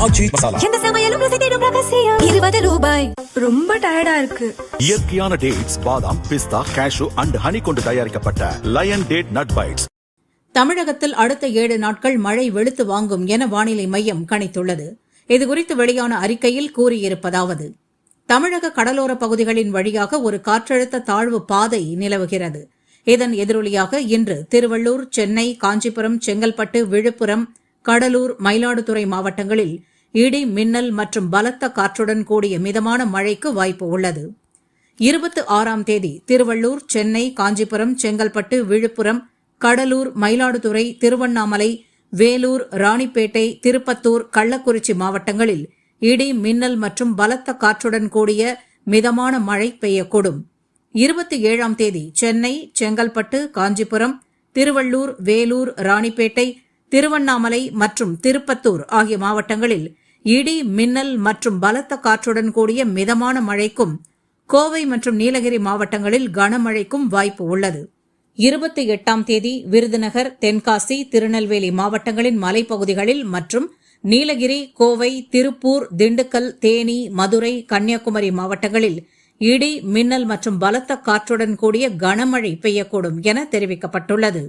ஆச்சி மசாலா. எந்த சமையலும் ருசி தேடும் ரகசியம். 20 ரூபாய். ரொம்ப டயர்டா இருக்கு. இயற்கையான டேட்ஸ், பாதாம், பிஸ்தா, கேஷு அண்ட் ஹனி கொண்டு தயாரிக்கப்பட்ட லயன் டேட் நட் பைட்ஸ். தமிழகத்தில் அடுத்த 7 நாட்கள் மழை வெளுத்து வாங்கும் என வானிலை மையம் கணித்துள்ளது. இதுகுறித்து வெளியான அறிக்கையில் கூறியிருப்பதாவது: தமிழக கடலோர பகுதிகளின் வழியாக ஒரு காற்றழுத்த தாழ்வு பாதை நிலவுகிறது. இதன் எதிரொலியாக இன்று திருவள்ளூர், சென்னை, காஞ்சிபுரம், செங்கல்பட்டு, விழுப்புரம், கடலூர், மயிலாடுதுறை மாவட்டங்களில் இடி, மின்னல் மற்றும் பலத்த காற்றுடன் கூடிய மிதமான மழைக்கு வாய்ப்பு உள்ளது. 26ஆம் தேதி திருவள்ளூர், சென்னை, காஞ்சிபுரம், செங்கல்பட்டு, விழுப்புரம், கடலூர், மயிலாடுதுறை, திருவண்ணாமலை, வேலூர், ராணிப்பேட்டை, திருப்பத்தூர், கள்ளக்குறிச்சி மாவட்டங்களில் இடி, மின்னல் மற்றும் பலத்த காற்றுடன் கூடிய மிதமான மழை பெய்யக்கூடும். 27ஆம் தேதி சென்னை, செங்கல்பட்டு, காஞ்சிபுரம், திருவள்ளூர், வேலூர், ராணிப்பேட்டை, திருவண்ணாமலை மற்றும் திருப்பத்தூர் ஆகிய மாவட்டங்களில் இடி, மின்னல் மற்றும் பலத்த காற்றுடன் கூடிய மிதமான மழைக்கும், கோவை மற்றும் நீலகிரி மாவட்டங்களில் கனமழைக்கும் வாய்ப்பு உள்ளது. 28ஆம் தேதி விருதுநகர், தென்காசி, திருநெல்வேலி மாவட்டங்களின் மலைப்பகுதிகளில் மற்றும் நீலகிரி, கோவை, திருப்பூர், திண்டுக்கல், தேனி, மதுரை, கன்னியாகுமரி மாவட்டங்களில் இடி, மின்னல் மற்றும் பலத்த காற்றுடன் கூடிய கனமழை பெய்யக்கூடும் என தெரிவிக்கப்பட்டுள்ளது.